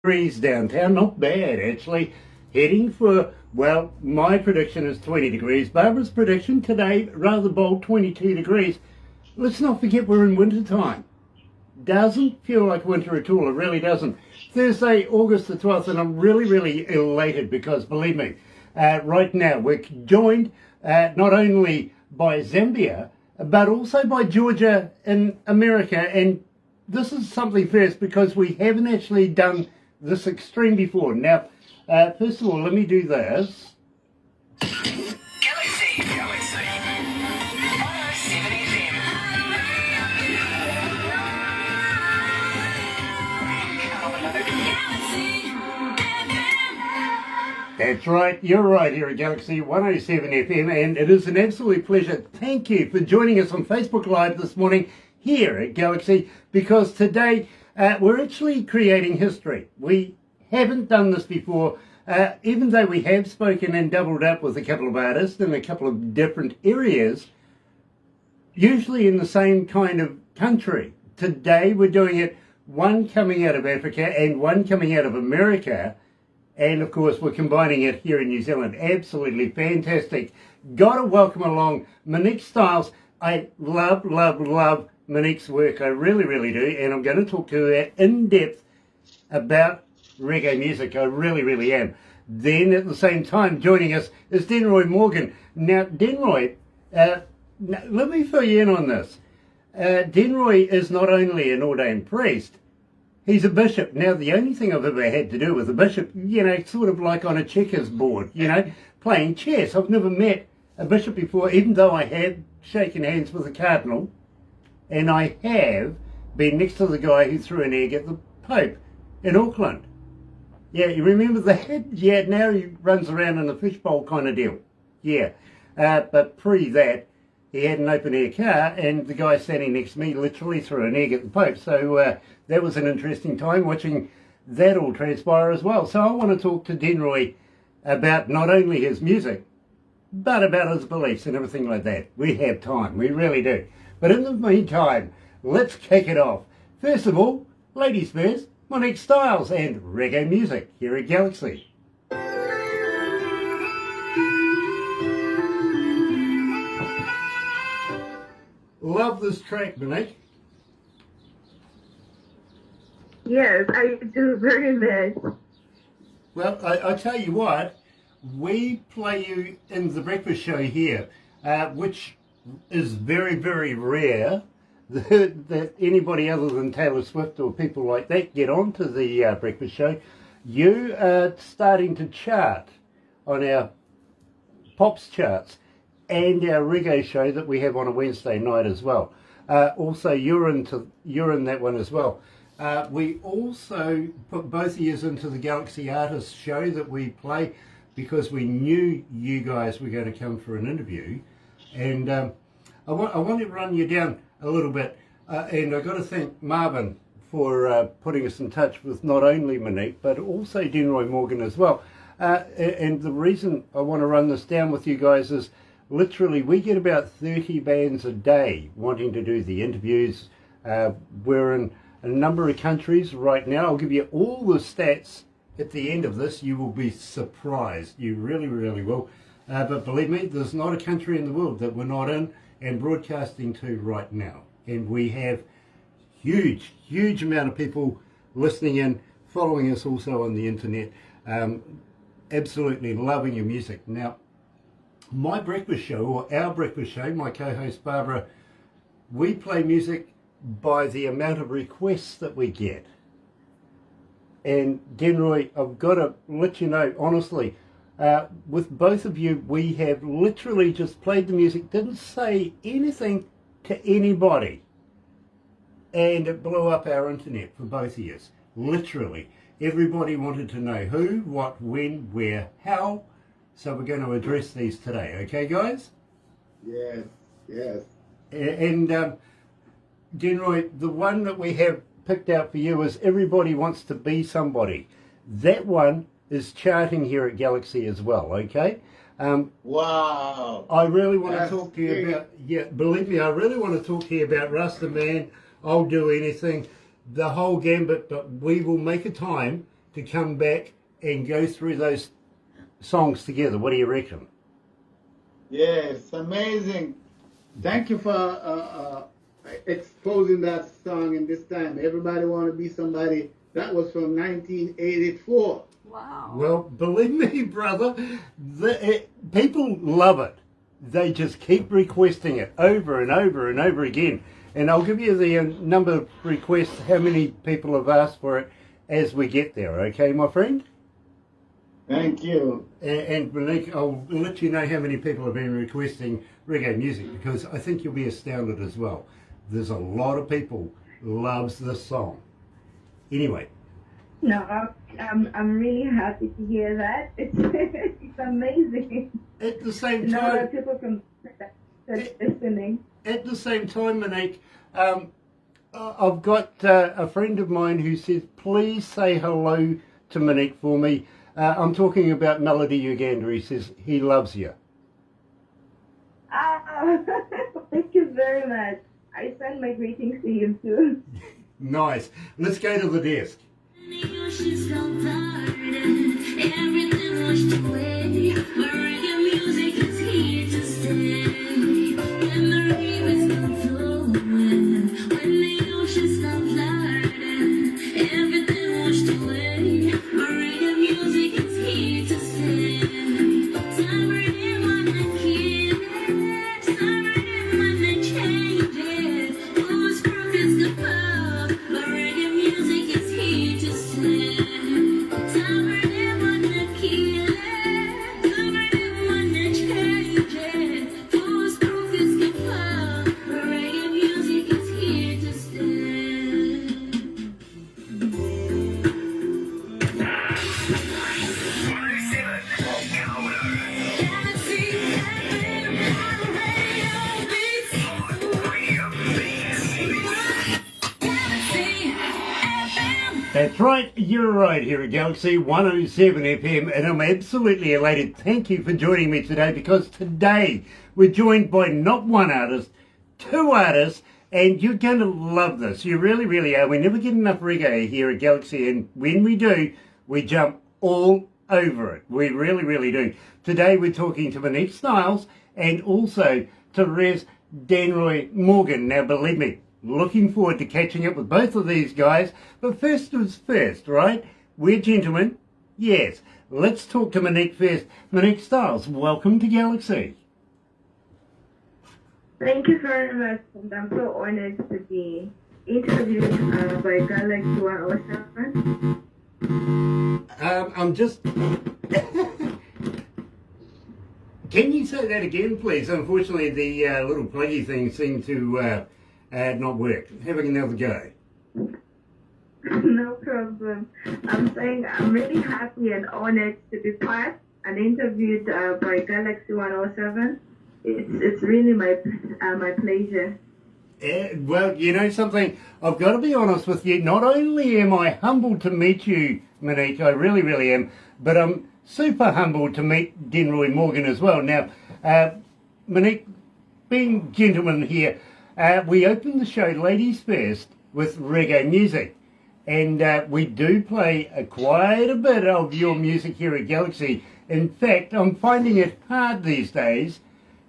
degrees downtown. Not bad, actually. Heading for, well, my prediction is 20 degrees. Barbara's prediction today, rather bold, 22 degrees. Let's not forget we're in winter time. Doesn't feel like winter at all. It really doesn't. Thursday, August the 12th, and I'm really elated because, believe me, right now we're joined not only by Zambia, but also by Georgia in America. And this is something first because we haven't actually done this extreme before. Now, first of all, let me do this. Galaxy 107fm. That's right, you're right here at Galaxy 107 FM, and it is an absolute pleasure. Thank you for joining us on Facebook Live this morning here at Galaxy, because today we're actually creating history. We haven't done this before, even though we have spoken and doubled up with a couple of artists in a couple of different areas, usually in the same kind of country. Today we're doing it, one coming out of Africa and one coming out of America. And of course, we're combining it here in New Zealand. Absolutely fantastic. Got to welcome along Moniq Stylez. I love Monique's work. I really do. And I'm going to talk to her in depth about reggae music. I really am. Then at the same time, joining us is Denroy Morgan. Now, Denroy, let me fill you in on this. Denroy is not only an ordained priest, he's a bishop. Now, the only thing I've ever had to do with a bishop, you know, sort of like on a checkers board, you know, playing chess. I've never met a bishop before, even though I have shaken hands with a cardinal, and I have been next to the guy who threw an egg at the Pope in Auckland. Yeah, you remember that? Yeah, now he runs around in a fishbowl kind of deal. Yeah, but pre that, he had an open-air car, and the guy standing next to me literally threw an egg at the Pope. So that was an interesting time watching that all transpire as well. So I want to talk to Denroy about not only his music, but about his beliefs and everything like that. We have time, we really do. But in the meantime, let's kick it off. First of all, ladies first, Moniq Stylez and reggae music here at Galaxy. Love this track, Moniq. Yes, I do very much. Well, I tell you what, we play you in the breakfast show here, which is very rare that anybody other than Taylor Swift or people like that get onto the breakfast show. You are starting to chart on our Pops charts and our reggae show that we have on a Wednesday night as well. Also, you're in that one as well. We also put both of you into the Galaxy Artists show that we play because we knew you guys were going to come for an interview. And I want to run you down a little bit. And I've got to thank Marvin for putting us in touch with not only Moniq, but also Denroy Morgan as well. And the reason I want to run this down with you guys is literally we get about 30 bands a day wanting to do the interviews. We're in a number of countries right now. I'll give you all the stats at the end of this. You will be surprised. You really will. But believe me, there's not a country in the world that we're not in and broadcasting to right now. And we have huge amount of people listening in, following us also on the internet. Absolutely loving your music. Now, my breakfast show, or our breakfast show, my co-host Barbara, we play music by the amount of requests that we get. And Denroy, I've got to let you know, honestly, with both of you, we have literally just played the music, didn't say anything to anybody. And it blew up our internet for both of us. Literally. Everybody wanted to know who, what, when, where, how. So we're going to address these today. Okay, guys? Yes. And Denroy, the one that we have picked out for you is Everybody Wants to Be Somebody. That one is charting here at Galaxy as well, okay? Wow. I really want to talk to you about, believe me, I really want to talk to you about Rasta Man, I'll Do Anything, the whole gambit, but we will make a time to come back and go through those songs together. What do you reckon? Yes, amazing. Thank you for exposing that song in this time. Everybody Want to Be Somebody. That was from 1984. Wow. Well, believe me, brother, people love it. They just keep requesting it over and over and over again. And I'll give you the number of requests, how many people have asked for it as we get there, okay, my friend? Thank you. And Moniq, I'll let you know how many people have been requesting reggae music, because I think you'll be astounded as well. There's a lot of people loves this song. Anyway. No, I'm really happy to hear that. It's amazing. At the same No, time, people from listening. at the same time, Moniq, I've got a friend of mine who says, please say hello to Moniq for me. I'm talking about Melody Uganda. He says he loves you. Oh, thank you very much. I send my greetings to you too. Nice. Let's go to the desk. Everything washed away, but reggae music is here to stay. When the rivers come flowing, when the oceans come flooding, everything washed away, but reggae music is here to stay. Summer in wanna kill it, summer in wanna change it. Whose proof is the power, but reggae music is here to stay. Summer in wanna kill it, summer in wanna change it. Whose proof is the power, but reggae music is here to stay. Galaxy FM radio beats. Galaxy FM. That's right, you're right here at Galaxy 107 FM, and I'm absolutely elated. Thank you for joining me today, because today we're joined by not one artist, two artists, and you're going to love this. You really, really are. We never get enough reggae here at Galaxy, and when we do, we jump all over it. We really, really do. Today we're talking to Moniq Stylez and also Stylez Denroy Morgan. Now, believe me, looking forward to catching up with both of these guys. But first was first, right? We're gentlemen. Yes. Let's talk to Moniq first. Moniq Stylez, welcome to Galaxy. Thank you very much. And I'm so honored to be interviewed by Galaxy 107. I'm just... Can you say that again, please? Unfortunately, the little pluggy thing seemed to not work. Having another go. No problem. I'm saying I'm really happy and honored to be part and interviewed by Galaxy 107. It's really my pleasure. Well, you know something, I've got to be honest with you. Not only am I humbled to meet you, Moniq, I really, really am, but I'm super humbled to meet Denroy Morgan as well. Now, Moniq, being gentlemen here, we open the show ladies first with reggae music. And we do play quite a bit of your music here at Galaxy. In fact, I'm finding it hard these days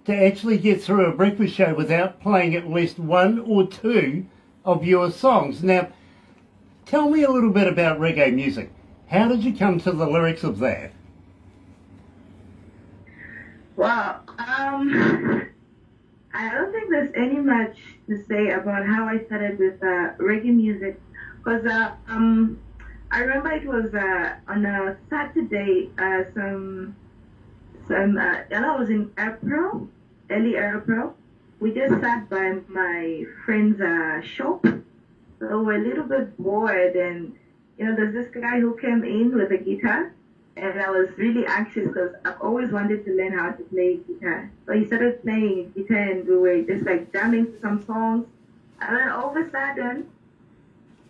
to actually get through a breakfast show without playing at least one or two of your songs. Now, tell me a little bit about reggae music. How did you come to the lyrics of that? Wow. I don't think there's any much to say about how I started with reggae music, because I remember it was on a Saturday. And I was in April, early April. We just sat by my friend's shop. So we're a little bit bored, and there's this guy who came in with a guitar, and I was really anxious because I've always wanted to learn how to play guitar. So he started playing guitar, and we were just like jamming to some songs. And then all of a sudden,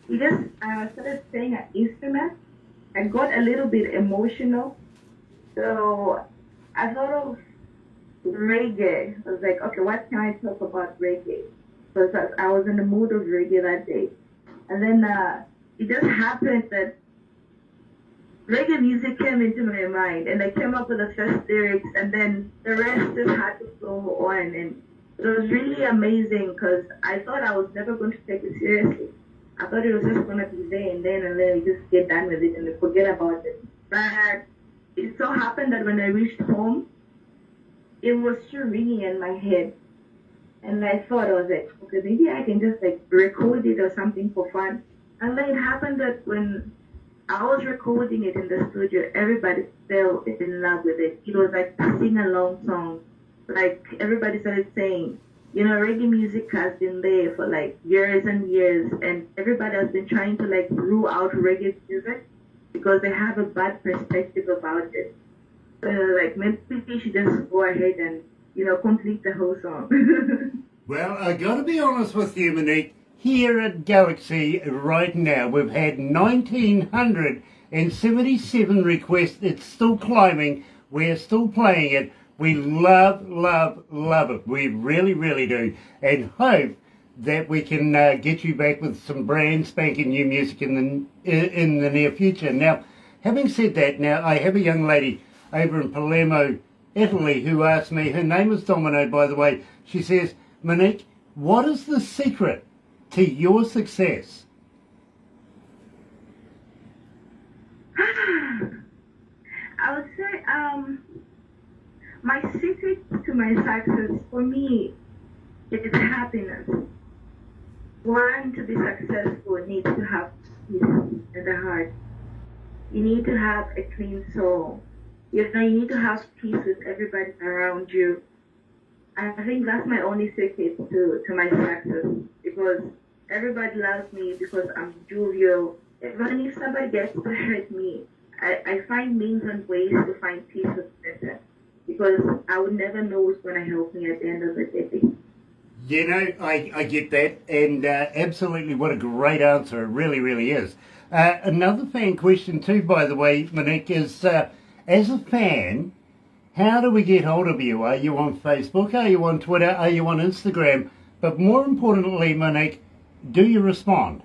he just started playing an instrument and got a little bit emotional. So I thought of reggae. I was like, okay, what can I talk about reggae? Because I was in the mood of reggae that day. And then it just happened that reggae music came into my mind, and I came up with the first lyrics, and then the rest just had to flow on. And it was really amazing because I thought I was never going to take it seriously. I thought it was just going to be there and then you just get done with it and forget about it. But it so happened that when I reached home, it was still ringing in my head. And I thought, I was like, okay, maybe I can just like record it or something for fun. And then it happened that when I was recording it in the studio, everybody fell in love with it. It was like a sing-along song. Like everybody started saying, you know, reggae music has been there for like years and years, and everybody has been trying to like rule out reggae music because they have a bad perspective about it. So like maybe we should just go ahead and, you know, complete the whole song. Well, I got to be honest with you, Moniq. Here at Galaxy right now, we've had 1,977 requests. It's still climbing. We're still playing it. We love, love, love it. We really, really do. And hope that we can get you back with some brand spanking new music in the near future. Now, having said that, now I have a young lady over in Palermo, Italy, who asked me, her name is Domino, by the way. She says, Moniq, what is the secret to your success? I would say, my secret to my success, for me, is happiness. One, to be successful, needs to have peace in the heart. You need to have a clean soul. You know, you need to have peace with everybody around you. I think that's my only secret to my success, because everybody loves me because I'm jovial. Even if somebody gets to hurt me, I find means and ways to find peace with them, because I would never know who's going to help me at the end of the day. You know, I get that, and absolutely what a great answer. It really, really is. Another fan question too, by the way, Moniq, is as a fan, how do we get hold of you? Are you on Facebook? Are you on Twitter? Are you on Instagram? But more importantly, Moniq, do you respond?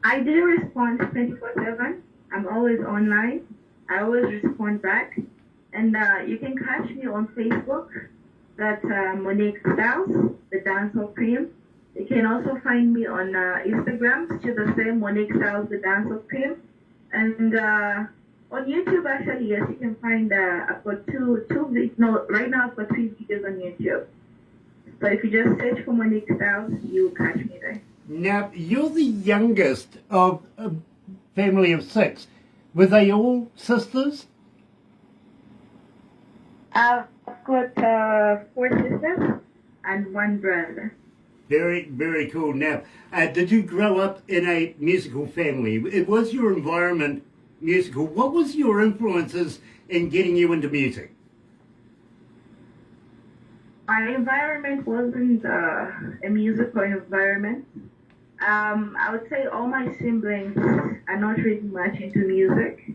I do respond 24/7. I'm always online. I always respond back. And you can catch me on Facebook. That's Moniq Stylez, the Dancehall Cream. You can also find me on Instagram, still the same, Moniq Stylez, the Dancehall Cream. And on YouTube, actually, yes, you can find, I've got right now I've got 3 videos on YouTube. So if you just search for Moniq Stylez, you'll catch me there. Now, you're the youngest of a family of 6. Were they all sisters? I've got 4 sisters and 1 brother. Very, very cool. Now, did you grow up in a musical family? Was your environment musical? What was your influences in getting you into music? My environment wasn't a musical environment. I would say all my siblings are not really much into music.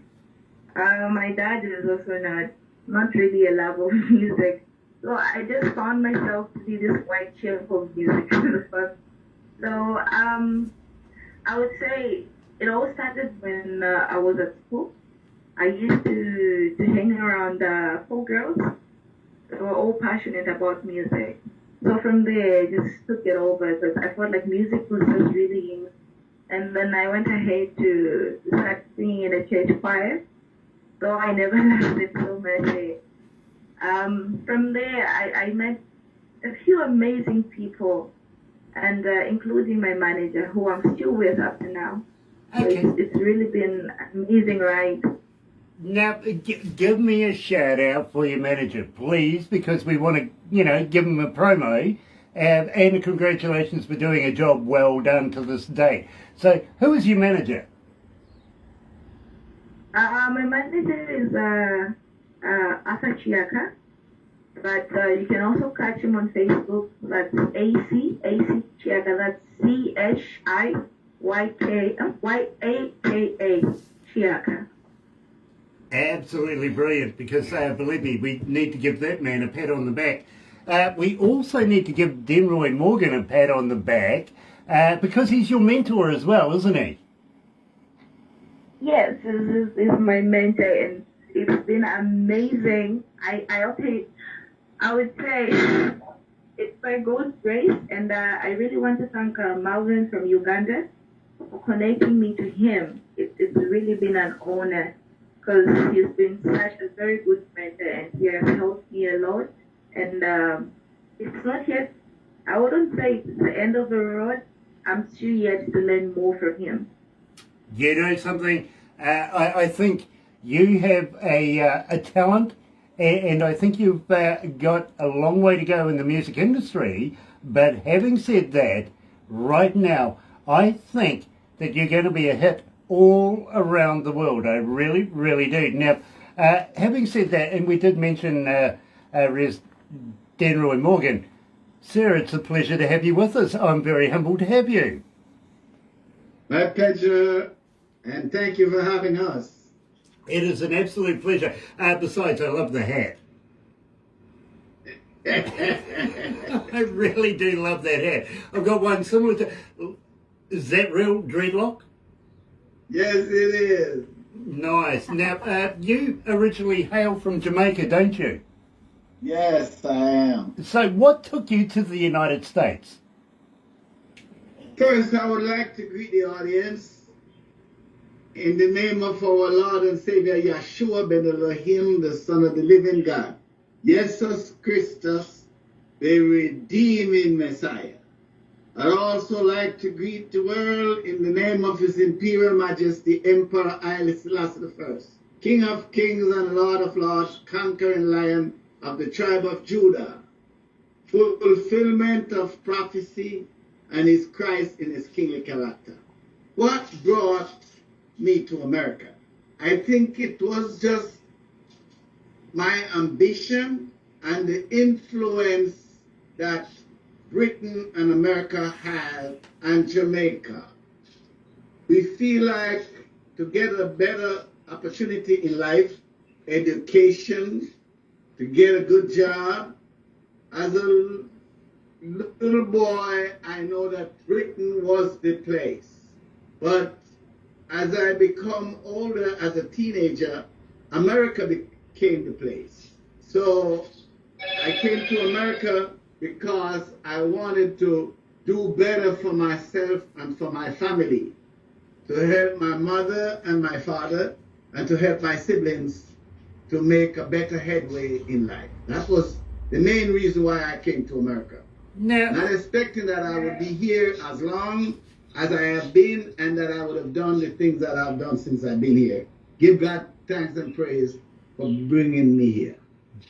My dad is also not really a lover of music. So I just found myself to be this white chip of music. So I would say it all started when I was at school. I used to hang around 4 girls that were all passionate about music. So from there, I just took it over because I felt like music was just really in. And then I went ahead to start singing in a church choir. So I never left it so much. From there, I met a few amazing people, and including my manager, who I'm still with up to now. Okay. So it's really been an amazing ride. Now, give me a shout out for your manager, please, because we want to, give him a promo, and congratulations for doing a job well done to this day. So, who is your manager? My manager is Asa Chiaka, but you can also catch him on Facebook. That's AC Chiaka. That's CHIYAKA Chiaka. Absolutely brilliant, because believe me, we need to give that man a pat on the back. We also need to give Denroy Morgan a pat on the back, because he's your mentor as well, isn't he? Yes, this is my mentor, and it's been amazing. I would say it's by God's grace, and I really want to thank Malvin from Uganda for connecting me to him. It's really been an honor because he's been such a very good mentor, and he has helped me a lot. And it's not yet, I wouldn't say it's the end of the road. I'm still yet to learn more from him. You know something? I think you have a talent, and I think you've got a long way to go in the music industry. But having said that, right now, I think that you're going to be a hit all around the world. I really, really do. Now, having said that, and we did mention Res Denroy Morgan, sir, it's a pleasure to have you with us. I'm very humbled to have you. My pleasure, and thank you for having us. It is an absolute pleasure. Besides, I love the hat. I really do love that hat. I've got one similar to... Is that real dreadlock? Yes, it is. Nice. Now, you originally hail from Jamaica, don't you? Yes, I am. So what took you to the United States? First, I would like to greet the audience in the name of our Lord and Savior Yeshua ben Elohim, the Son of the living God, Jesus Christus, the redeeming Messiah. I'd also like to greet the world in the name of His Imperial Majesty Emperor Haile Selassie I, King of Kings and Lord of Lords, conquering Lion of the tribe of Judah, fulfillment of prophecy, and His Christ in His kingly character. What brought me to America? I think it was just my ambition and the influence that Britain and America have and Jamaica. We feel like to get a better opportunity in life, education, to get a good job. As a little boy, I know that Britain was the place. But as I become older as a teenager, America became the place. So I came to America because I wanted to do better for myself and for my family, to help my mother and my father, and to help my siblings to make a better headway in life. That was the main reason why I came to America. Now, Not expecting that I would be here as long as I have been and that I would have done the things that I've done since I've been here. Give God thanks and praise for bringing me here.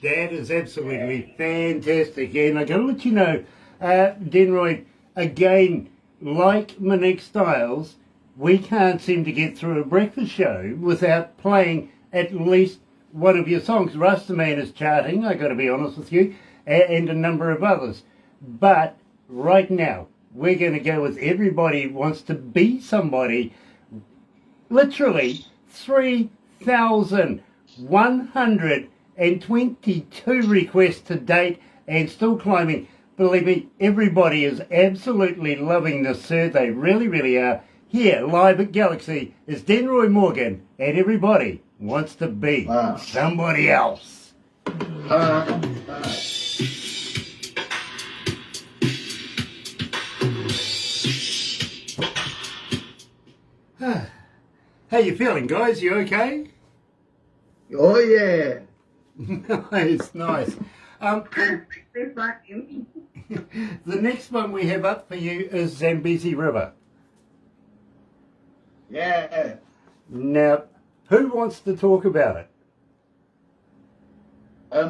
that is absolutely fantastic. And I got to let you know, Denroy, again, like Moniq Stylez, we can't seem to get through a breakfast show without playing at least one of your songs. Rastaman is charting, I got to be honest with you, and a number of others. But right now, we're going to go with Everybody Wants to Be Somebody. Literally 3,122 requests to date and still climbing. Believe me, everybody is absolutely loving this, sir. They really, really are. Here, live at Galaxy, is Denroy Morgan, and Everybody Wants to Be Somebody Else. How you feeling, guys? You okay? Oh, yeah. Nice, nice. The next one we have up for you is Zambezi River. Yeah. Now, who wants to talk about it?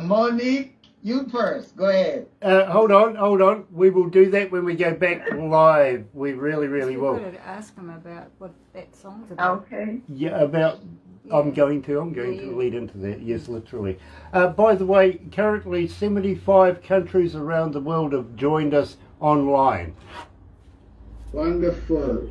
Monique, you first. Go ahead. Hold on. We will do that when we go back live. We really, really You've will. got to ask him about what that song's about. Okay. Yeah, about... I'm going to lead into that, yes, literally. By the way, currently 75 countries around the world have joined us online. Wonderful.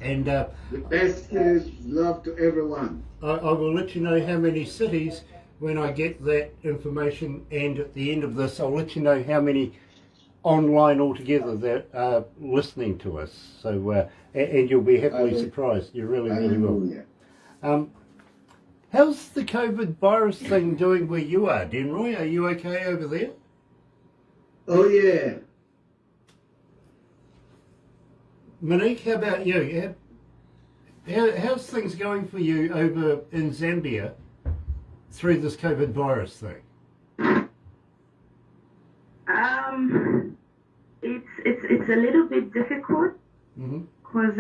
And The best is love to everyone. I will let you know how many cities when I get that information, and at the end of this I'll let you know how many online altogether that are listening to us. So, and you'll be happily surprised. You really, really will. Hallelujah. How's the COVID virus thing doing where you are, Denroy? Are you okay over there? Oh, yeah. Moniq, how about you? How's things going for you over in Zambia through this COVID virus thing? It's a little bit difficult Mm-hmm. because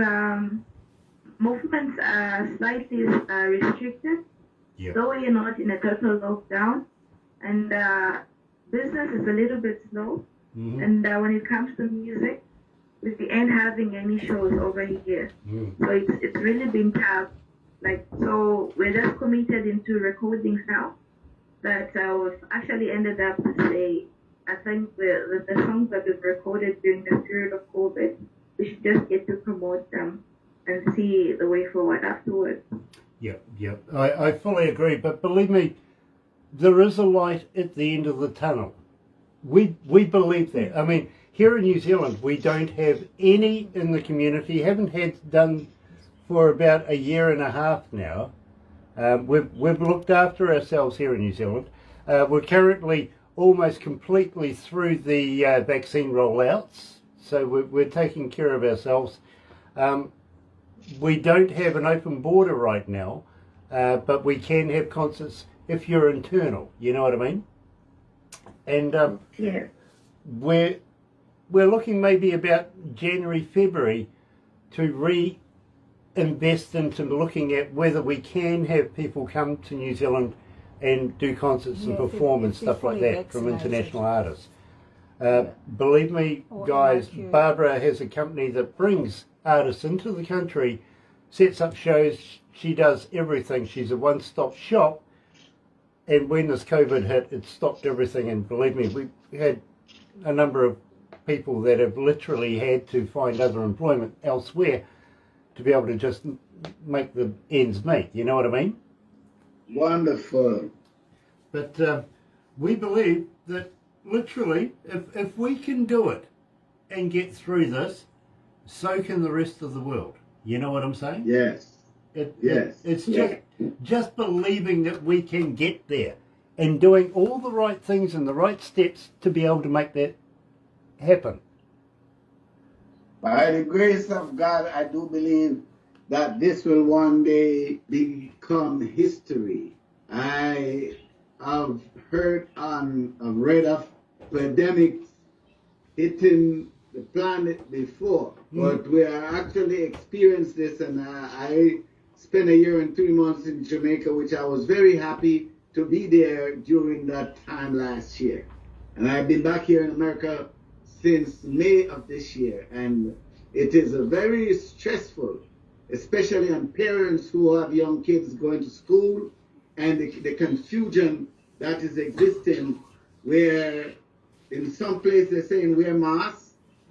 movements are slightly restricted. Yeah. Though you're not in a total lockdown, and business is a little bit slow. Mm-hmm. And when it comes to music, we ain't having any shows over here. Mm. So it's really been tough. Like, so we're just committed into recording now. But we've actually ended up to say, I think the songs that we've recorded during the period of COVID, we should just get to promote them and see the way forward afterwards. Yep. I fully agree, but believe me, there is a light at the end of the tunnel. We believe that. I mean, here in New Zealand, we don't have any in the community, haven't had done for about a year and a half now. We've looked after ourselves here in New Zealand. We're currently almost completely through the vaccine rollouts, so we're taking care of ourselves. We don't have an open border right now, but we can have concerts if you're internal, you know what I mean? And Yeah. we're looking maybe about January, February to reinvest into looking at whether we can have people come to New Zealand and do concerts and perform and stuff like that from international artists. Believe me, Or guys, MIQ. Barbara has a company that brings artists into the country, sets up shows, she does everything. She's a one-stop shop. And when this COVID hit, it stopped everything. And believe me, we had a number of people that have literally had to find other employment elsewhere to be able to just make the ends meet. You know what I mean? Wonderful. But we believe that literally, if we can do it and get through this, so can the rest of the world. You know what I'm saying? Yes. Yes. It's Yeah. just believing that we can get there and doing all the right things and the right steps to be able to make that happen. By the grace of God, I do believe that this will one day become history. I have heard read of pandemics hitting the planet before, but we are actually experienced this, and I spent a year and 3 months in Jamaica, which I was very happy to be there during that time last year. And I've been back here in America since May of this year, and it is a very stressful, especially on parents who have young kids going to school, and the confusion that is existing, where in some places they're saying wear masks,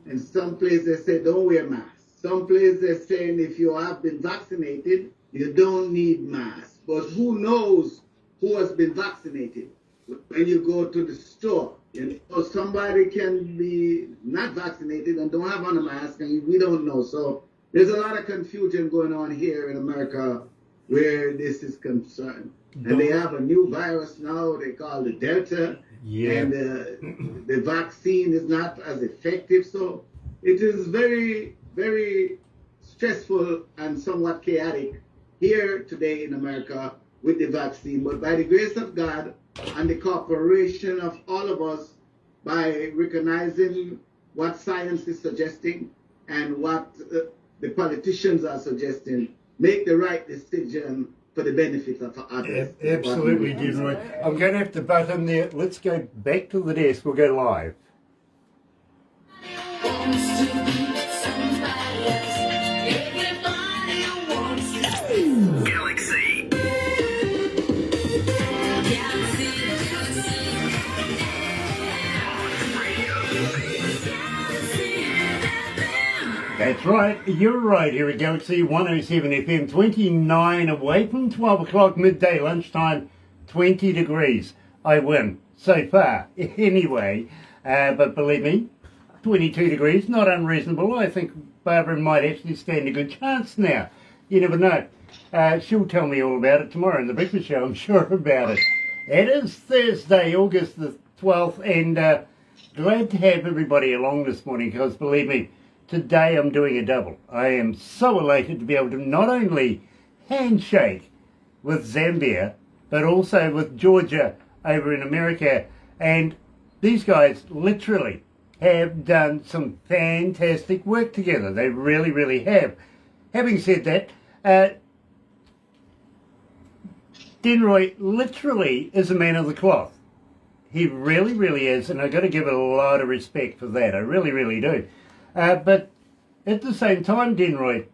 and some places they say don't wear masks. Some places they're saying if you have been vaccinated, you don't need masks. But who knows who has been vaccinated? When you go to the store, you know, somebody can be not vaccinated and don't have on a mask, and we don't know. So there's a lot of confusion going on here in America where this is concerned. And they have a new virus now they call the Delta. Yeah. And the vaccine is not as effective. So it is very, very stressful and somewhat chaotic here today in America with the vaccine. But by the grace of God and the cooperation of all of us, by recognizing what science is suggesting and what the politicians are suggesting, make the right decision for the benefit of others. Absolutely, Denroy. I'm going to have to butt in there. Let's go back to the desk. We'll go live. Wants to be somebody else. Everybody wants to be Galaxy. That's right. You're right here at Galaxy 107 FM, 29 away from 12 o'clock midday lunchtime, 20 degrees. I win so far. Anyway, but believe me, 22 degrees, not unreasonable. I think Barbara might actually stand a good chance now. You never know. She'll tell me all about it tomorrow in the breakfast show, I'm sure about it. It is Thursday, August the 12th, and glad to have everybody along this morning, because believe me, today I'm doing a double. I am so elated to be able to not only handshake with Zambia, but also with Georgia over in America. And these guys literally have done some fantastic work together. They really, really have. Having said that, Denroy literally is a man of the cloth. He really, really is, and I've got to give it a lot of respect for that. I really, really do. But at the same time, Denroy,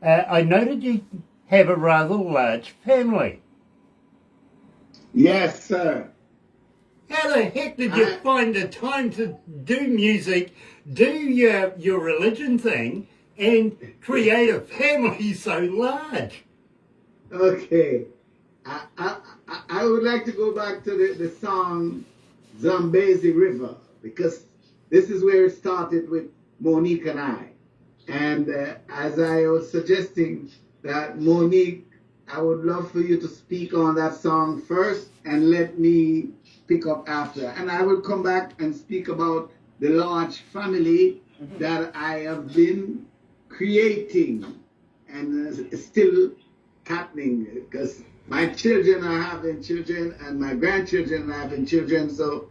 I noted you have a rather large family. Yes, sir. How the heck did you find the time to do music, do your religion thing, and create a family so large? Okay. I would like to go back to the song Zambezi River, because this is where it started with Moniq and I. And as I was suggesting that, Moniq, I would love for you to speak on that song first and let me pick up after. And I will come back and speak about the large family that I have been creating and still happening, because my children are having children and my grandchildren are having children, so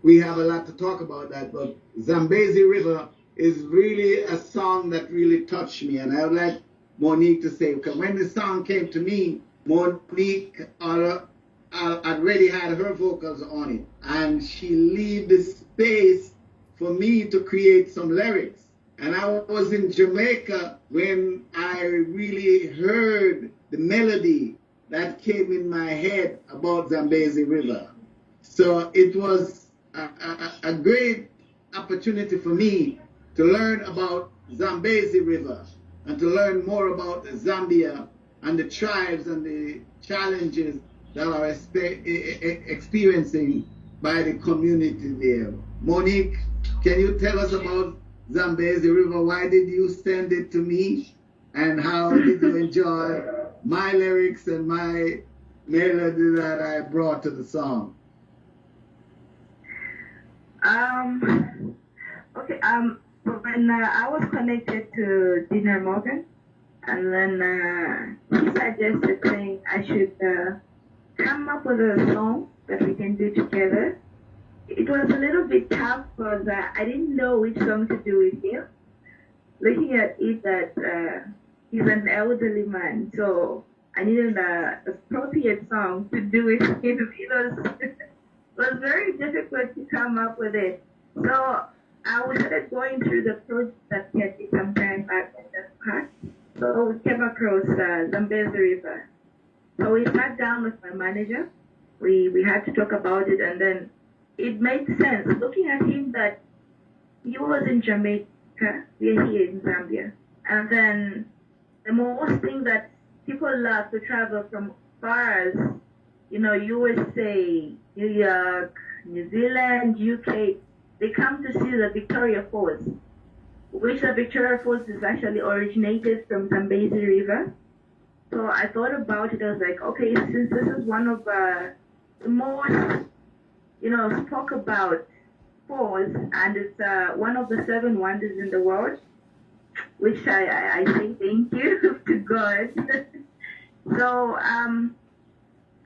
we have a lot to talk about that. But Zambezi River is really a song that really touched me, and I would like Moniq to say, because when the song came to me, Moniq already had her vocals on it, and she leave the space for me to create some lyrics. And I was in Jamaica when I really heard the melody that came in my head about Zambezi River. So it was a great opportunity for me to learn about Zambezi River and to learn more about Zambia and the tribes and the challenges that are experiencing by the community there. Moniq, can you tell us about Zambezi River? Why did you send it to me? And how did you enjoy my lyrics and my melody that I brought to the song? Okay, when I was connected to Denroy Morgan, and then he suggested saying I should come up with a song that we can do together. It was a little bit tough because I didn't know which song to do with him. Looking at it, that he's an elderly man, so I needed an appropriate song to do with him. It was very difficult to come up with it. So I was going through the project that had me some time back in the past. So we came across Zambezi River. So we sat down with my manager. We had to talk about it, and then it made sense looking at him that he was in Jamaica, we're here in Zambia. And then the most thing that people love to travel from far as, USA, New York, New Zealand, UK, they come to see the Victoria Falls, which the Victoria Falls is actually originated from Zambezi River. So I thought about it. I was like, okay, since this is one of the most, spoke about falls, and it's one of the 7 wonders in the world, which I say thank you to God. So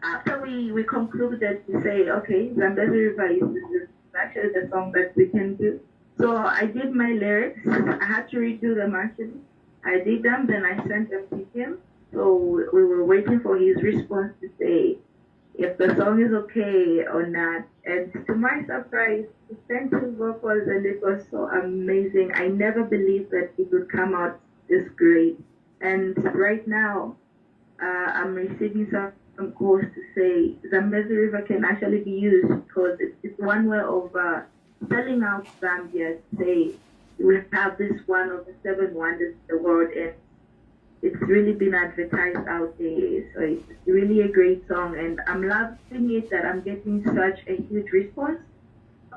after we concluded to say, okay, Zambezi River is actually the song that we can do. So I did my lyrics. I had to redo them actually. I did them, then I sent them to him. So we were waiting for his response to say if the song is okay or not. And to my surprise, he sent his vocals and it was so amazing. I never believed that it would come out this great. And right now, I'm receiving some calls to say Zambezi River can actually be used because it's one way of selling out Zambia. Say we have this one of the 7 wonders in the world, and it's really been advertised out there. So it's really a great song, and I'm loving it that I'm getting such a huge response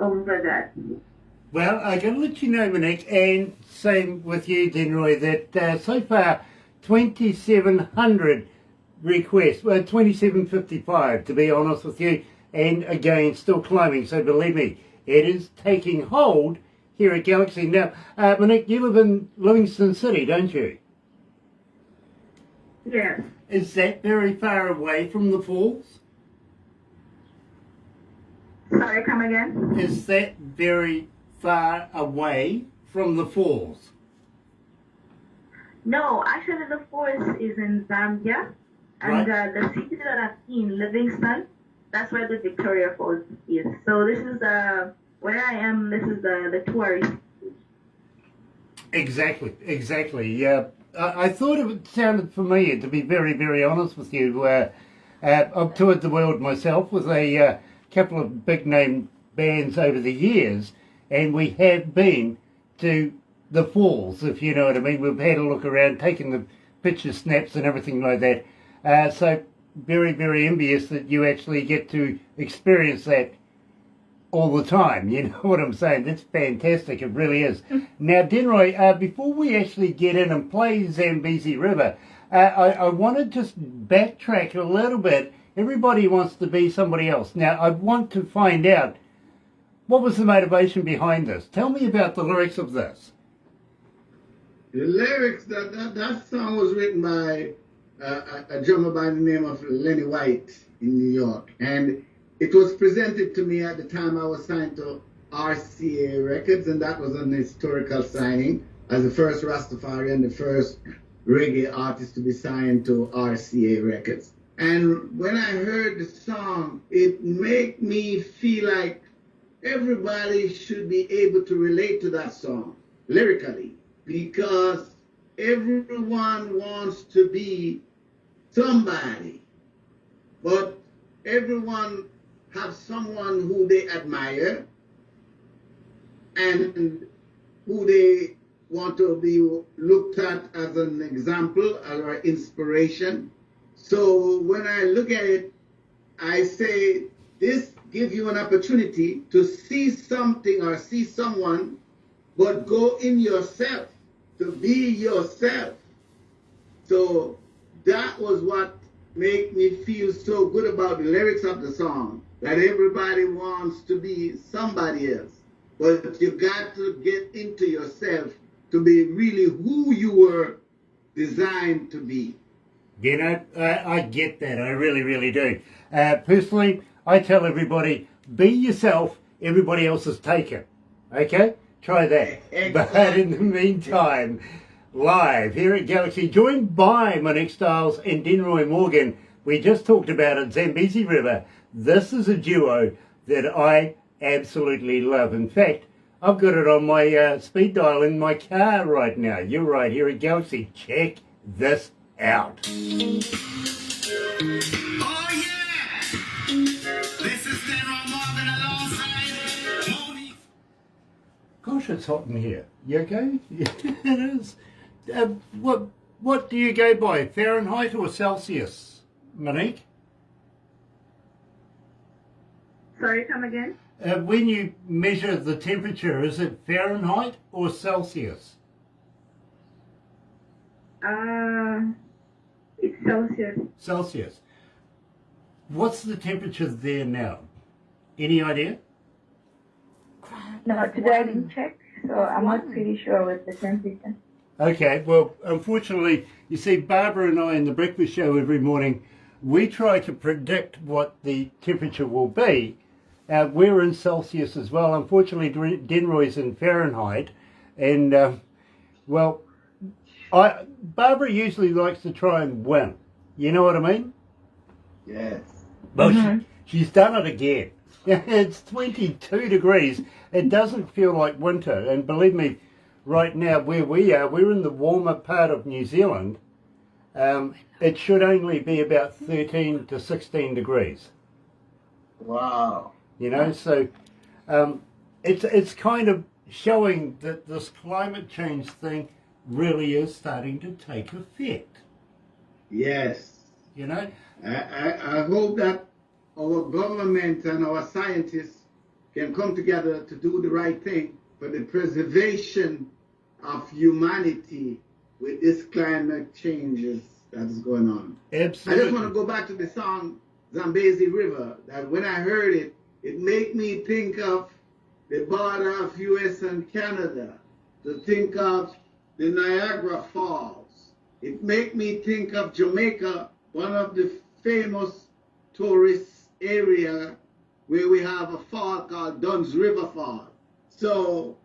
over that. Well, I can let you know, Moniq, and same with you, Denroy, that so far 2,700 request. Well, 27.55 to be honest with you, and again, still climbing. So believe me, it is taking hold here at Galaxy. Now, Moniq, you live in Livingston City, don't you? Yes. Is that very far away from the falls? Sorry, come again? Is that very far away from the falls? No, actually the forest is in Zambia. And Right. the city that I'm in, Livingston, that's where the Victoria Falls is. So this is where I am, this is the tourist. Exactly. Yeah, I thought it sounded familiar, to be very, very honest with you. I've toured the world myself with a couple of big name bands over the years, and we have been to the falls, if you know what I mean. We've had a look around, taken the picture snaps and everything like that. So very, very envious that you actually get to experience that all the time. You know what I'm saying? That's fantastic. It really is. Now, Denroy, before we actually get in and play Zambezi River, I want to just backtrack a little bit. Everybody wants to be somebody else. Now, I want to find out, what was the motivation behind this? Tell me about the lyrics of this. The lyrics, that song was written by a drummer by the name of Lenny White in New York. And it was presented to me at the time I was signed to RCA Records, and that was an historical signing as the first Rastafari and the first reggae artist to be signed to RCA Records. And when I heard the song, it made me feel like everybody should be able to relate to that song lyrically, because everyone wants to be somebody, but everyone have someone who they admire and who they want to be looked at as an example or inspiration. So when I look at it, I say this gives you an opportunity to see something or see someone, but go in yourself, to be yourself. So that was what made me feel so good about the lyrics of the song, that everybody wants to be somebody else. But you got to get into yourself to be really who you were designed to be. You know, I get that. I really, really do. Personally, I tell everybody, be yourself, everybody else is taken. Okay? Try that. Exactly. But in the meantime, live here at Galaxy, joined by Moniq Stylez and Denroy Morgan. We just talked about it, Zambezi River. This is a duo that I absolutely love. In fact, I've got it on my speed dial in my car right now. You're right, here at Galaxy. Check this out. Oh yeah! This is Denroy Morgan alongside Moniq. Gosh, it's hot in here. You okay? Yeah, it is. What do you go by, Fahrenheit or Celsius, Moniq? Sorry, come again? When you measure the temperature, is it Fahrenheit or Celsius? It's Celsius. Celsius. What's the temperature there now? Any idea? No, today I didn't check, so I'm not pretty sure with the temperature. Okay, well, unfortunately, you see, Barbara and I in the breakfast show every morning, we try to predict what the temperature will be. We're in Celsius as well. Unfortunately, Denroy's in Fahrenheit. And, well, Barbara usually likes to try and win. You know what I mean? Yes. Well, she's done it again. It's 22 degrees. It doesn't feel like winter. And believe me, right now where we are, we're in the warmer part of New Zealand. It should only be about 13 to 16 degrees. Wow. You know, so it's kind of showing that this climate change thing really is starting to take effect. Yes. You know? I hope that our government and our scientists can come together to do the right thing for the preservation of humanity with this climate changes that is going on. Absolutely. I just want to go back to the song Zambezi River, that when I heard it, it made me think of the border of US and Canada, to think of the Niagara Falls. It made me think of Jamaica, one of the famous tourist area where we have a fall called Dunn's River Fall. So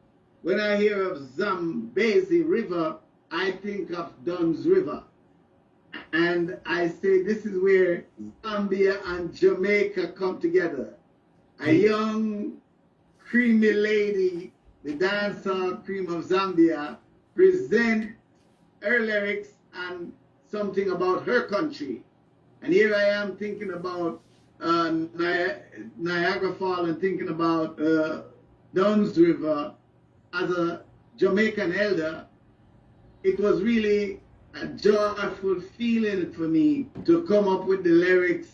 when I hear of Zambezi River, I think of Dunn's River. And I say this is where Zambia and Jamaica come together. A young, creamy lady, the dancehall cream of Zambia, present her lyrics and something about her country. And here I am thinking about Niagara Falls and thinking about Dunn's River. As a Jamaican elder, it was really a joyful feeling for me to come up with the lyrics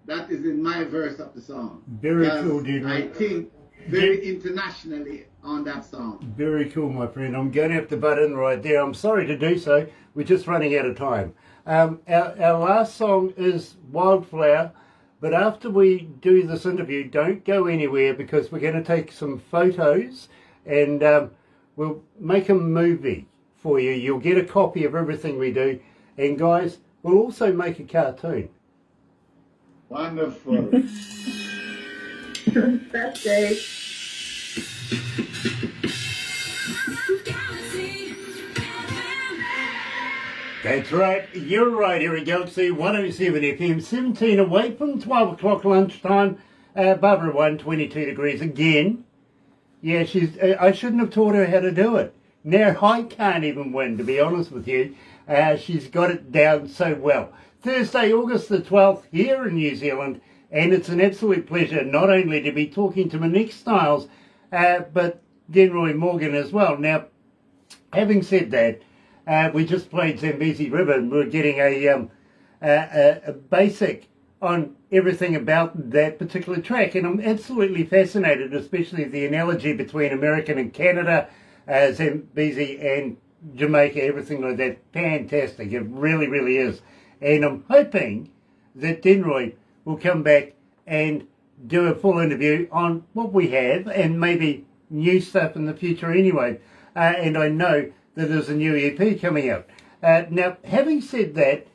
that is in my verse of the song. Very cool, dude. I think very internationally on that song. Very cool, my friend. I'm going to have to butt in right there. I'm sorry to do so. We're just running out of time. Our last song is Wildflower, but after we do this interview, don't go anywhere because we're going to take some photos and we'll make a movie for you. You'll get a copy of everything we do. And guys, we'll also make a cartoon. Wonderful. That's great. That's right, you're right here at Galaxy 107 FM, 17 away from 12 o'clock lunchtime. Barbara won 22 degrees again. Yeah, I shouldn't have taught her how to do it. Now I can't even win, to be honest with you. She's got it down so well. Thursday, August the 12th, here in New Zealand, and it's an absolute pleasure not only to be talking to Moniq Stylez, but Denroy Morgan as well. Now, having said that, we just played Zambezi River and we're getting a basic on everything about that particular track. And I'm absolutely fascinated, especially the analogy between American and Canada, Zambezi and Jamaica, everything like that. Fantastic. It really, really is. And I'm hoping that Denroy will come back and do a full interview on what we have and maybe new stuff in the future anyway. And I know that there's a new EP coming out. Now, having said that,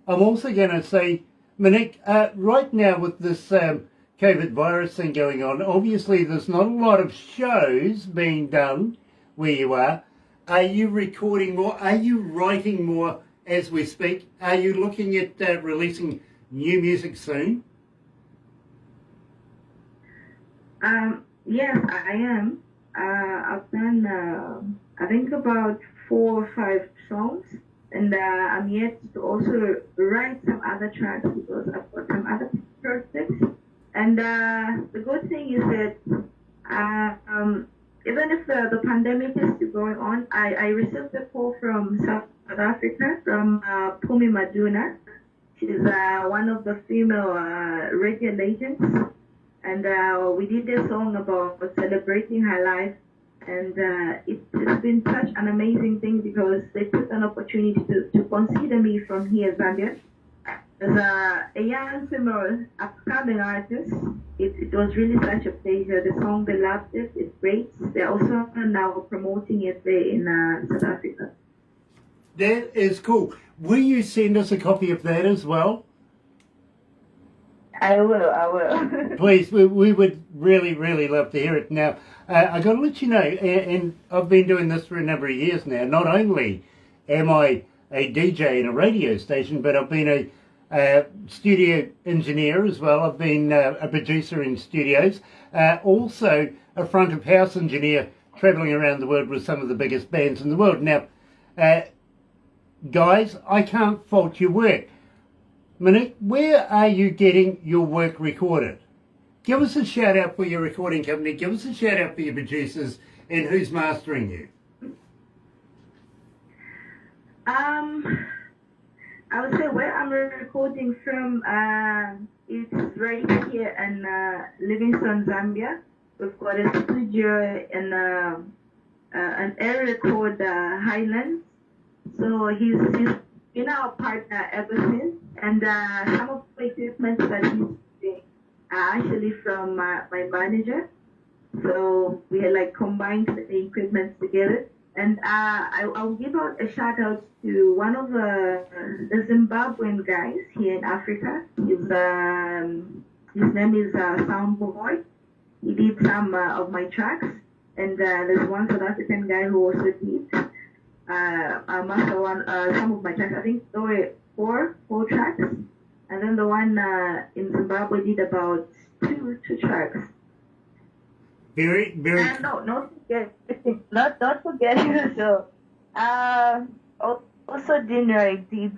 I'm also going to say, Moniq, right now with this COVID virus thing going on, obviously there's not a lot of shows being done where you are. Are you recording more? Are you writing more as we speak? Are you looking at releasing new music soon? Yes, I am. I've done, I think, about 4 or 5 songs, and I'm yet to also write some other tracks because I've got some other projects. And the good thing is that even if the pandemic is still going on, I received a call from South Africa, from Pumi Maduna. She's one of the female radio legends. And we did a song about celebrating her life. And it's been such an amazing thing because they took an opportunity to consider me from here, Zambia. As a young female upcoming artist, it was really such a pleasure. The song, they loved it. It's great. They're also now promoting it there in South Africa. That is cool. Will you send us a copy of that as well? I will. Please, we would really, really love to hear it. Now, I got to let you know, and I've been doing this for a number of years now. Not only am I a DJ in a radio station, but I've been a studio engineer as well. I've been a producer in studios, also a front of house engineer, travelling around the world with some of the biggest bands in the world. Now, guys, I can't fault your work. Moniq, where are you getting your work recorded? Give us a shout out for your recording company. Give us a shout out for your producers and who's mastering you. I would say where I'm recording from, it's right here in Livingstone, Zambia. We've got a studio in an area called Highlands. So he's been our partner ever since. And some of the equipment that he's using are actually from my manager. So we had like combined the equipment together. And I'll give out a shout out to one of the Zimbabwean guys here in Africa. His name is Soundboy. He did some of my tracks. And there's one South African guy who also did master one some of my tracks. I think there were four tracks. And then the one in Zimbabwe did about two tracks. Very. And not forgetting also. Also Denroy did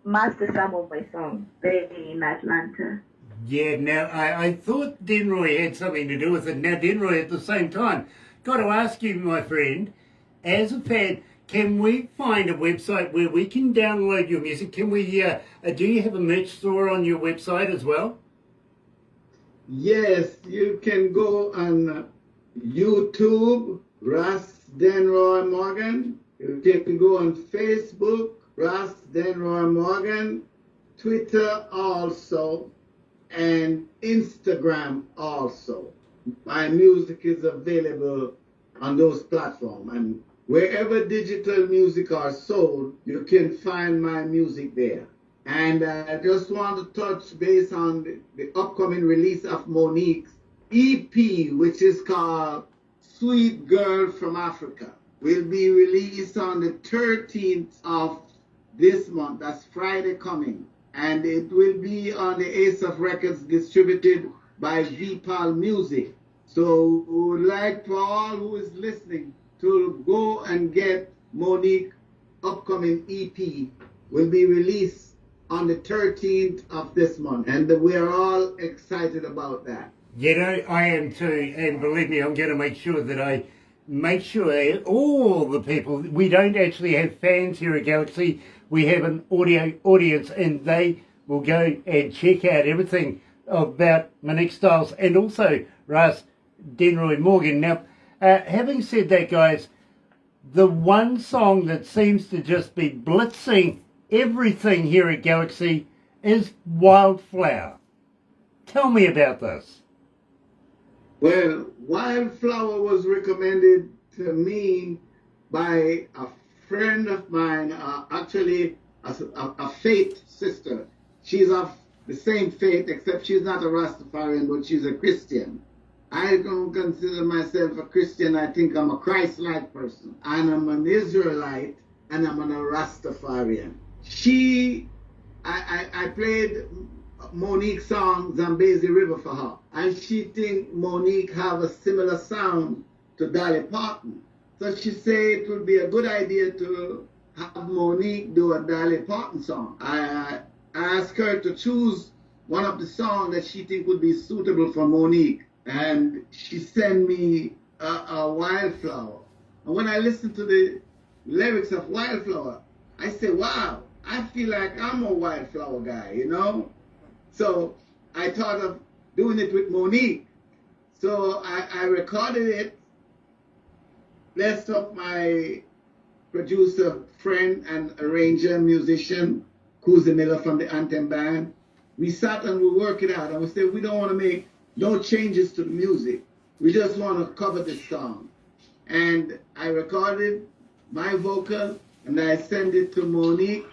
master some of my songs there in Atlanta. Yeah, now I thought Denroy had something to do with it. Now, Denroy, at the same time, got to ask you, my friend, as a fan, can we find a website where we can download your music? Can we, do you have a merch store on your website as well? Yes, you can go on YouTube, Ras Denroy Morgan. You can go on Facebook, Ras Denroy Morgan, Twitter also, and Instagram also. My music is available on those platforms, and wherever digital music are sold, you can find my music there. And I just want to touch base on the upcoming release of Monique's EP, which is called Sweet Girl from Africa. Will be released on the 13th of this month. That's Friday coming. And it will be on the Ace of Records, distributed by VPAL Music. So we would like for all who is listening to go and get Monique upcoming EP. Will be released on the 13th of this month. And we are all excited about that. You know, I am too. And believe me, I'm going to make sure that I make sure all the people, we don't actually have fans here at Galaxy. We have an audio audience, and they will go and check out everything about Moniq Stylez and also Ras Denroy Morgan. Now, having said that, guys, the one song that seems to just be blitzing everything here at Galaxy is Wildflower. Tell me about this. Well, Wildflower was recommended to me by a friend of mine, actually a faith sister. She's of the same faith, except she's not a Rastafarian, but she's a Christian. I don't consider myself a Christian. I think I'm a Christ-like person. And I'm an Israelite, and I'm a Rastafarian. I played Monique's song Zambezi River for her, and she think Monique have a similar sound to Dolly Parton. So she said it would be a good idea to have Monique do a Dolly Parton song. I asked her to choose one of the songs that she think would be suitable for Monique, and she sent me a Wildflower. And when I listened to the lyrics of Wildflower, I said, wow, I feel like I'm a Wildflower guy, you know? So I thought of doing it with Monique. So I recorded it, blessed up my producer, friend, and arranger, musician, Kuzi Miller from the Anthem Band. We sat and we worked it out, and we said we don't want to make no changes to the music. We just want to cover this song. And I recorded my vocal, and I sent it to Monique.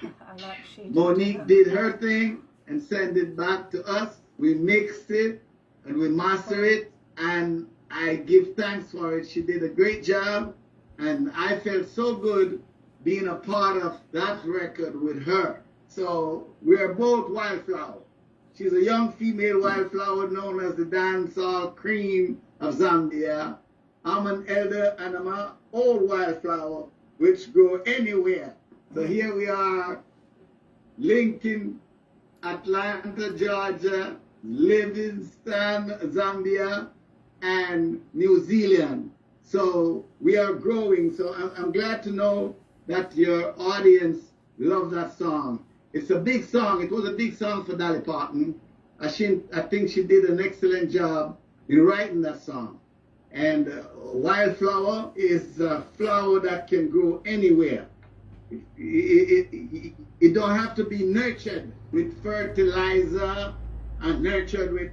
Monique did her thing and sent it back to us. We mixed it and we mastered it, and I give thanks for it. She did a great job, and I felt so good being a part of that record with her. So we're both Wildflower. She's a young female Wildflower known as the dancehall cream of Zambia. I'm an elder and I'm an old Wildflower which grow anywhere. So here we are, Lincoln, Atlanta, Georgia, Livingston, Zambia, and New Zealand. So we are growing. So I'm glad to know that your audience loves that song. It's a big song. It was a big song for Dolly Parton. I think she did an excellent job in writing that song. And Wildflower is a flower that can grow anywhere. It don't have to be nurtured with fertilizer and nurtured with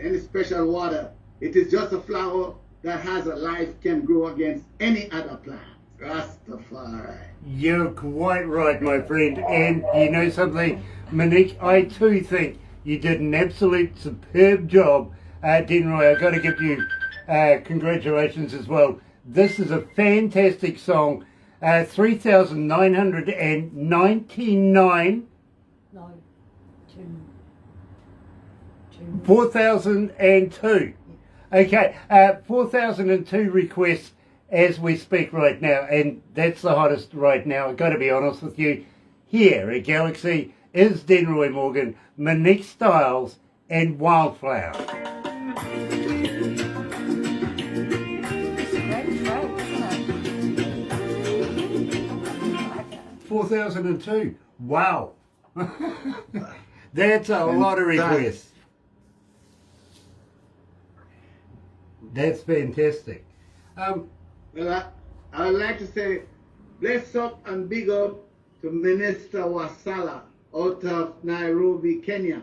any special water. It is just a flower that has a life, can grow against any other plant. Rastafari. You're quite right, my friend. And you know something, Monique, I too think you did an absolute superb job. Denroy, I've got to give you congratulations as well. This is a fantastic song. 3,999. No, 4,002. Okay, 4,002 requests as we speak right now, and that's the hottest right now. I've got to be honest with you. Here at Galaxy is Denroy Morgan, Moniq Stylez, and Wildflower. It's a great track, isn't it? 4,002. Wow. That's a lot of requests. That's fantastic. Well, I would like to say, bless up and big up to Minister Wasala out of Nairobi, Kenya,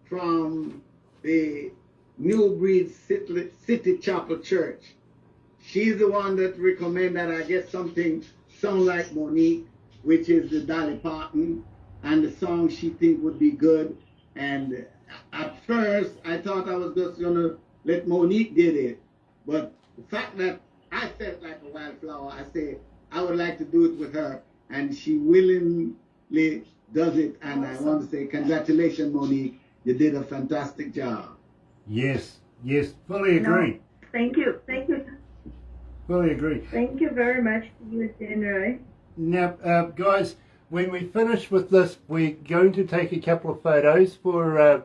from the New Breed City Chapel Church. She's the one that recommended that I get something sound like Moniq, which is the Dolly Parton, and the song she think would be good. And at first, I thought I was just gonna let Moniq did it, but the fact that I felt like a wildflower, I say I would like to do it with her, and she willingly does it. And I want to say congratulations, Moniq. You did a fantastic job. Yes, fully agree. No, thank you. Fully agree. Thank you very much to you, Denroy. Now, guys, when we finish with this, we're going to take a couple of photos for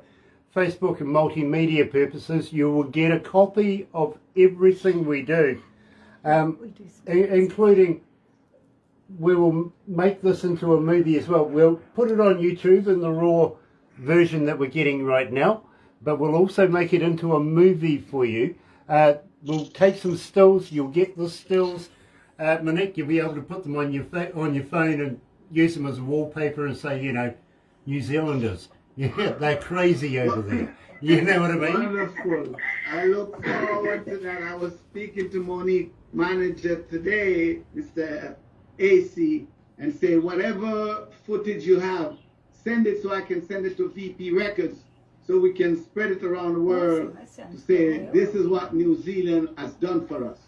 Facebook and multimedia purposes. You will get a copy of everything we do, including we will make this into a movie as well. We'll put it on YouTube in the raw version that we're getting right now, but we'll also make it into a movie for you. We'll take some stills. You'll get the stills. Moniq, you'll be able to put them on your phone and use them as wallpaper and say, you know, New Zealanders. Yeah, they're crazy over there. You know what I mean? Wonderful. I look forward to that. I was speaking to Moniq manager today, Mr. AC, and say whatever footage you have, send it so I can send it to VP Records so we can spread it around the world to say this is what New Zealand has done for us.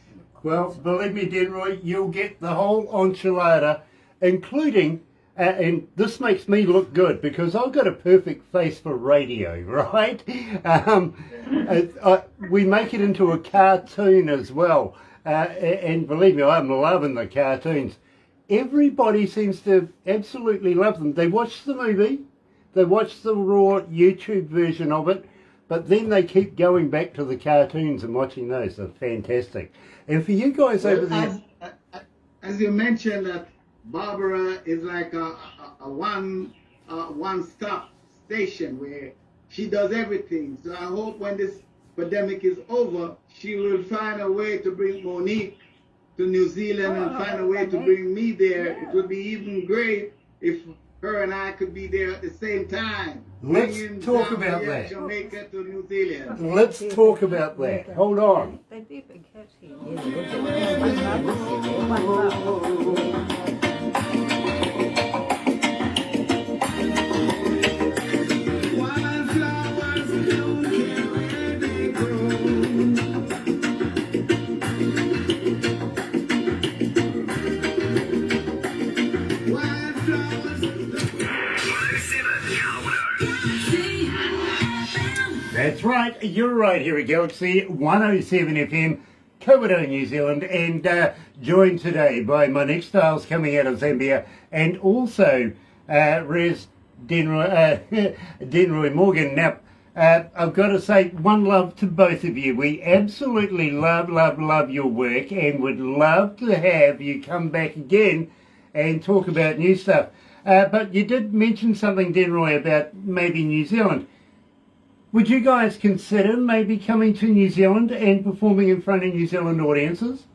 Well, believe me, Denroy, you'll get the whole enchilada, including, and this makes me look good because I've got a perfect face for radio, right? We make it into a cartoon as well. And believe me, I'm loving the cartoons. Everybody seems to absolutely love them. They watch the movie, they watch the raw YouTube version of it, but then they keep going back to the cartoons and watching those. They're fantastic. And for you guys over there... As you mentioned, that Barbara is like a one-stop station where she does everything. So I hope when this pandemic is over, she will find a way to bring Moniq to New Zealand and find a way to bring me there. It would be even great if her and I could be there at the same time. Let's talk about that. Jamaica to New Zealand. Let's talk about that. Hold on. They'd be a big hit here. One love. That's right, you're right here at Galaxy 107 FM, Komodo, New Zealand, and joined today by Moniq Stylez coming out of Zambia, and also Denroy Morgan. Now, I've got to say one love to both of you. We absolutely love your work and would love to have you come back again and talk about new stuff. But you did mention something, Denroy, about maybe New Zealand. Would you guys consider maybe coming to New Zealand and performing in front of New Zealand audiences?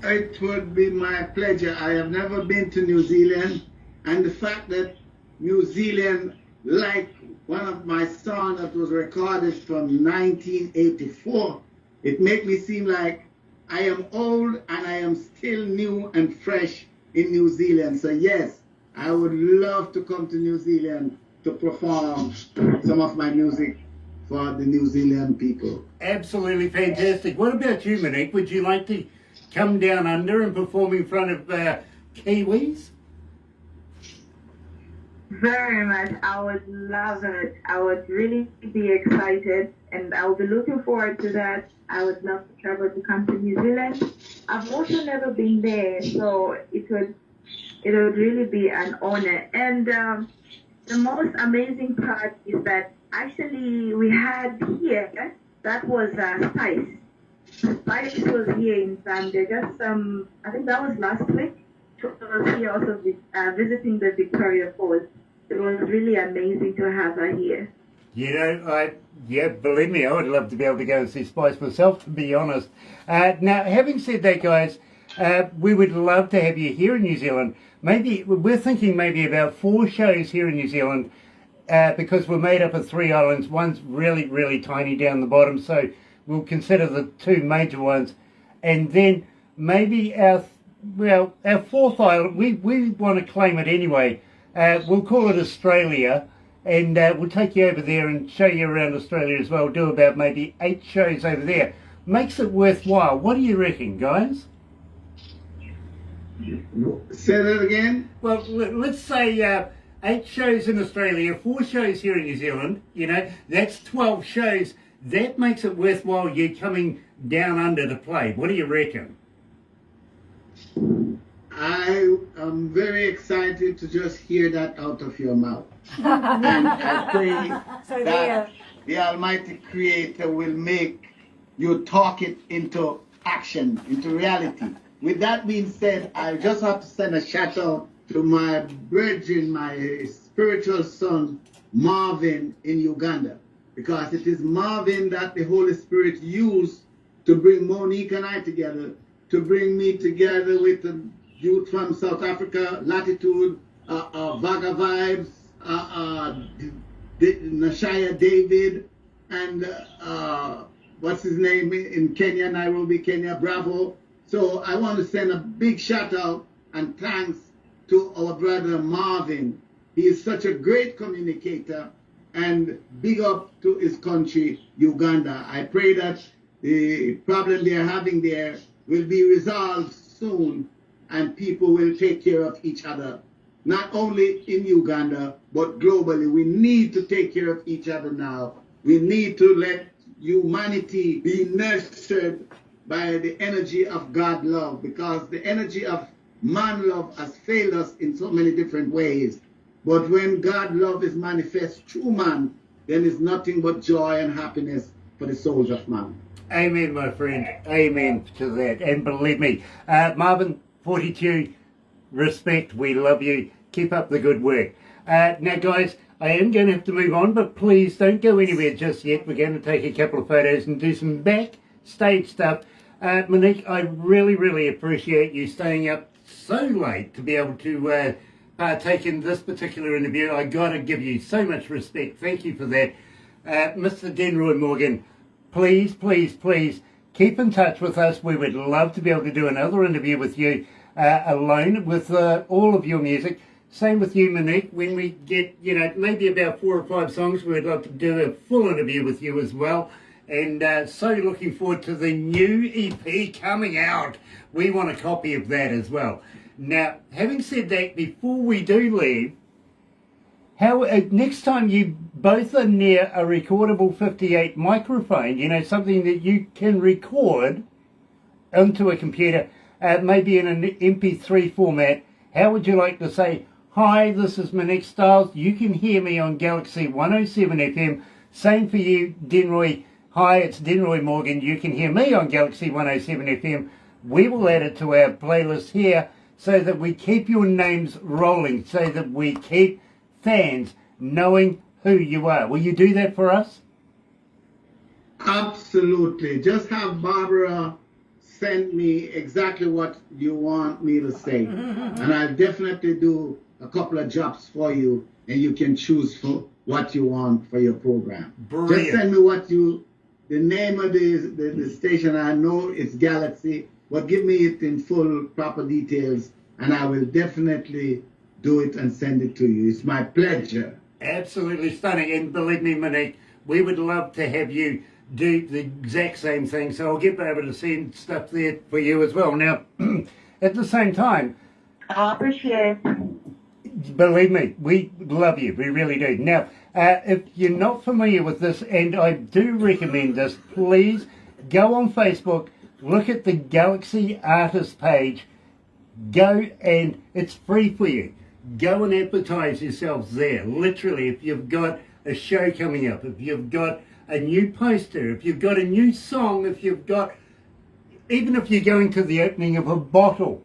It would be my pleasure. I have never been to New Zealand, and the fact that New Zealand, like one of my songs that was recorded from 1984, it makes me seem like I am old and I am still new and fresh in New Zealand. So yes, I would love to come to New Zealand to perform some of my music for the New Zealand people. Absolutely fantastic. What about you, Moniq? Would you like to come down under and perform in front of Kiwis? Very much. I would love it. I would really be excited, and I will be looking forward to that. I would love to travel to come to New Zealand. I've also never been there, so it would really be an honor. And the most amazing part is that actually we had here, that was Spice. Spice was here in Zambia, just I think that was last week. She was here also visiting the Victoria Falls. It was really amazing to have her here. You know, believe me, I would love to be able to go and see Spice myself, to be honest. Now, having said that, guys, we would love to have you here in New Zealand. Maybe we're thinking maybe about 4 shows here in New Zealand, because we're made up of 3 islands. One's really, really tiny down the bottom, so we'll consider the 2 major ones, and then maybe our 4th island. We want to claim it anyway. We'll call it Australia, and we'll take you over there and show you around Australia as well. Do about maybe 8 shows over there. Makes it worthwhile. What do you reckon, guys? Say that again? Well, let's say 8 shows in Australia, 4 shows here in New Zealand. You know, that's 12 shows. That makes it worthwhile you coming down under to play. What do you reckon? I am very excited to just hear that out of your mouth. And I pray that the Almighty Creator will make you talk it into action, into reality. With that being said, I just have to send a shout out to my brethren, my spiritual son, Marvin in Uganda. Because it is Marvin that the Holy Spirit used to bring Moniq and I together, to bring me together with the youth from South Africa, Latitude, Vaga Vibes, Nashaya David, and what's his name in Kenya, Nairobi, Kenya, Bravo. So I want to send a big shout out and thanks to our brother Marvin. He is such a great communicator, and big up to his country, Uganda. I pray that the problem they are having there will be resolved soon, and people will take care of each other. Not only in Uganda, but globally. We need to take care of each other now. We need to let humanity be nurtured by the energy of God love, because the energy of man love has failed us in so many different ways. But when God love is manifest through man, then it's nothing but joy and happiness for the souls of man. Amen, my friend. Amen to that. And believe me, Marvin, 42, respect. We love you. Keep up the good work. Now, guys, I am going to have to move on, but please don't go anywhere just yet. We're going to take a couple of photos and do some backstage stuff. Moniq, I really, really appreciate you staying up so late to be able to partake in this particular interview. I got to give you so much respect. Thank you for that. Mr. Denroy Morgan, please, please, please keep in touch with us. We would love to be able to do another interview with you alone with all of your music. Same with you, Moniq. When we get, maybe about 4 or 5 songs, we'd love to do a full interview with you as well. And so looking forward to the new EP coming out. We want a copy of that as well. Now, having said that, before we do leave, how next time you both are near a recordable 58 microphone, something that you can record onto a computer, maybe in an MP3 format, how would you like to say, "Hi, this is Moniq Stylez. You can hear me on Galaxy 107 FM. Same for you, Denroy. Hi, it's Denroy Morgan. You can hear me on Galaxy 107 FM. We will add it to our playlist here so that we keep your names rolling, so that we keep fans knowing who you are. Will you do that for us? Absolutely. Just have Barbara send me exactly what you want me to say. And I'll definitely do a couple of drops for you, and you can choose for what you want for your program. Brilliant. Just send me what you, the name of the station. I know it's Galaxy, but give me it in full, proper details, and I will definitely do it and send it to you. It's my pleasure. Absolutely stunning. And believe me, Moniq, we would love to have you do the exact same thing. So I'll get over to send stuff there for you as well. Now, at the same time, I appreciate it. believe me, we love you. We really do. Now, if you're not familiar with this, and I do recommend this, please go on Facebook, look at the Galaxy Artist page, go, and it's free for you. Go and advertise yourselves there. Literally, if you've got a show coming up, if you've got a new poster, if you've got a new song, if you've got, even if you're going to the opening of a bottle,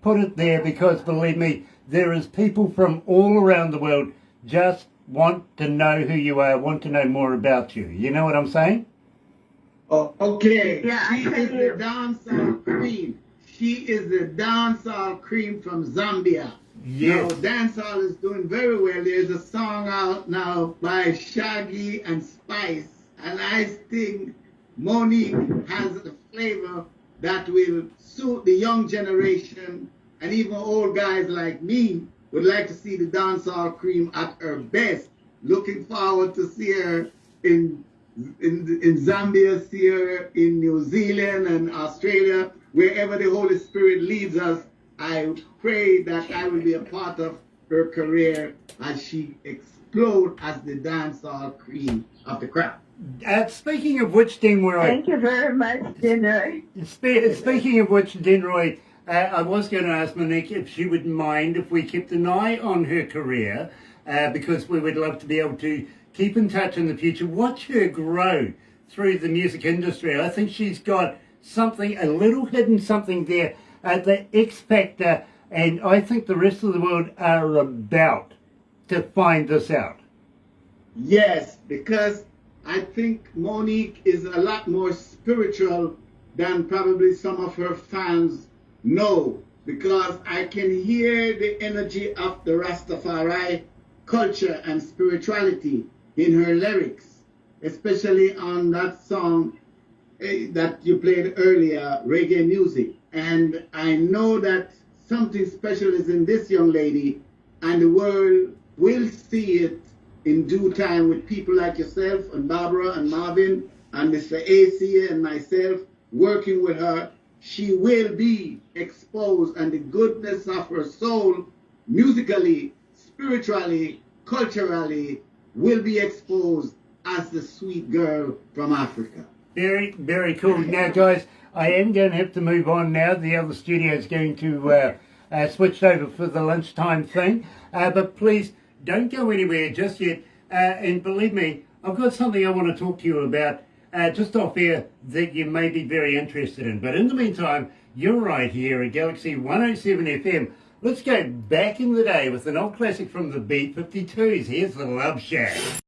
put it there, because believe me, there is people from all around the world just want to know who you are, want to know more about you. You know what I'm saying? Oh, okay. Yeah, I She tell is you. the dancehall queen. She is the dancehall queen from Zambia. Yes. Now, dancehall is doing very well. There's a song out now by Shaggy and Spice, and I think Moniq has a flavor that will suit the young generation, and even old guys like me would like to see the dancehall queen at her best. Looking forward to see her in Zambia, see her in New Zealand and Australia, wherever the Holy Spirit leads us. I pray that I will be a part of her career as she explodes as the dancehall queen of the crowd. Speaking of which, Denroy, Thank you very much, Denroy. speaking of which, Denroy, I was going to ask Moniq if she would mind if we kept an eye on her career, because we would love to be able to keep in touch in the future, watch her grow through the music industry. I think she's got something, a little hidden something there, the X Factor, and I think the rest of the world are about to find this out. Yes, because I think Moniq is a lot more spiritual than probably some of her fans know, because I can hear the energy of the Rastafari culture and spirituality in her lyrics, especially on that song that you played earlier, Reggae Music. And I know that something special is in this young lady, and the world will see it in due time with people like yourself and Barbara and Marvin and Mr. AC and myself working with her. She will be exposed, and the goodness of her soul, musically, spiritually, culturally, will be exposed as the sweet girl from Africa. Very, very cool. Now, guys, I am going to have to move on now. The other studio is going to switch over for the lunchtime thing. But please, don't go anywhere just yet. And believe me, I've got something I want to talk to you about just off air that you may be very interested in. But in the meantime, you're right here at Galaxy 107 FM. Let's go back in the day with an old classic from the B-52s. Here's The Love Shack.